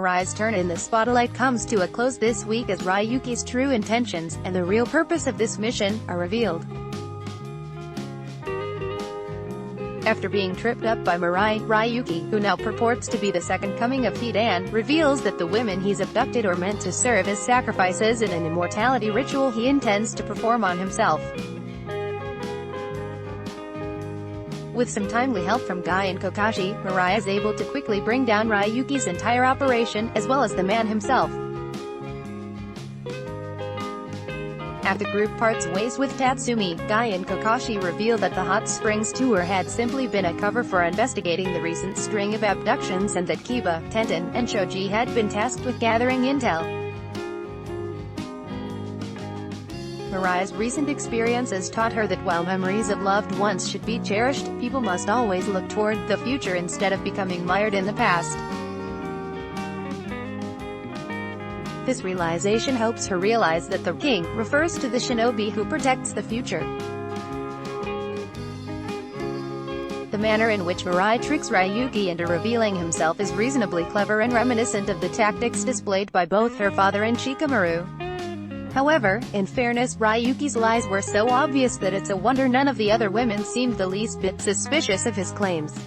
Mirai's turn in the spotlight comes to a close this week as Ryuki's true intentions, and the real purpose of this mission, are revealed. After being tripped up by Mirai, Ryuki, who now purports to be the second coming of Hidan, reveals that the women he's abducted are meant to serve as sacrifices in an immortality ritual he intends to perform on himself. With some timely help from Guy and Kakashi, Mirai is able to quickly bring down Ryuki's entire operation, as well as the man himself. After the group parts ways with Tatsumi, Guy and Kakashi reveal that the hot springs tour had simply been a cover for investigating the recent string of abductions and that Kiba, Tenten, and Shoji had been tasked with gathering intel. Mirai's recent experiences taught her that while memories of loved ones should be cherished, people must always look toward the future instead of becoming mired in the past. This realization helps her realize that the king refers to the shinobi who protects the future. The manner in which Mirai tricks Ryuki into revealing himself is reasonably clever and reminiscent of the tactics displayed by both her father and Shikamaru. However, in fairness, Ryuki's lies were so obvious that it's a wonder none of the other women seemed the least bit suspicious of his claims.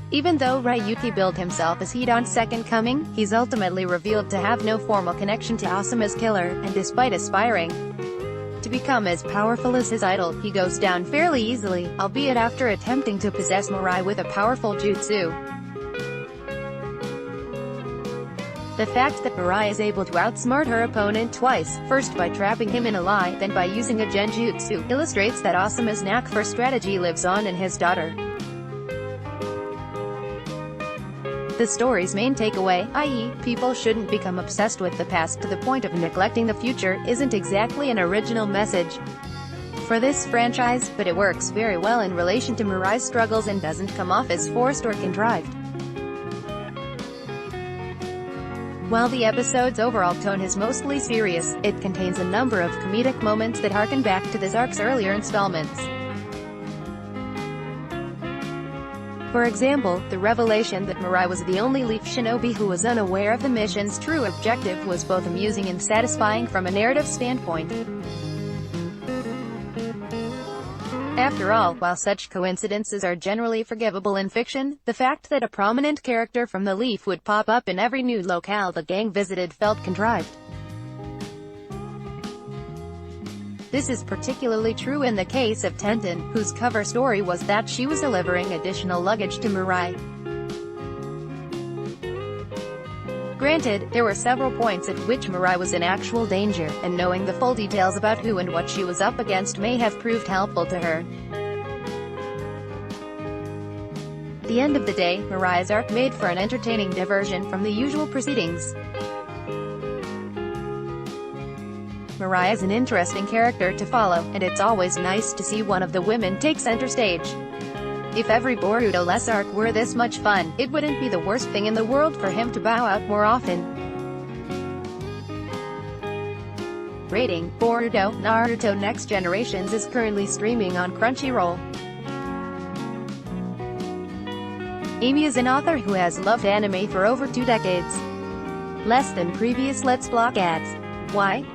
Even though Ryuki billed himself as Hidan's second coming, he's ultimately revealed to have no formal connection to Asuma's killer, and despite aspiring to become as powerful as his idol, he goes down fairly easily, albeit after attempting to possess Mirai with a powerful jutsu. The fact that Mirai is able to outsmart her opponent twice, first by trapping him in a lie, then by using a genjutsu, illustrates that Asuma's knack for strategy lives on in his daughter. The story's main takeaway, i.e., people shouldn't become obsessed with the past to the point of neglecting the future, isn't exactly an original message for this franchise, but it works very well in relation to Mirai's struggles and doesn't come off as forced or contrived. While the episode's overall tone is mostly serious, it contains a number of comedic moments that harken back to this arc's earlier installments. For example, the revelation that Mirai was the only Leaf Shinobi who was unaware of the mission's true objective was both amusing and satisfying from a narrative standpoint. After all, while such coincidences are generally forgivable in fiction, the fact that a prominent character from the Leaf would pop up in every new locale the gang visited felt contrived. This is particularly true in the case of Tenten, whose cover story was that she was delivering additional luggage to Mirai. Granted, there were several points at which Mirai was in actual danger, and knowing the full details about who and what she was up against may have proved helpful to her. At the end of the day, Mirai's arc made for an entertaining diversion from the usual proceedings. Mirai is an interesting character to follow, and it's always nice to see one of the women take center stage. If every Boruto-less arc were this much fun, it wouldn't be the worst thing in the world for him to bow out more often. Rating: Boruto, Naruto Next Generations is currently streaming on Crunchyroll. Amy is an author who has loved anime for over 2 decades. Less than previous Let's Block ads. Why?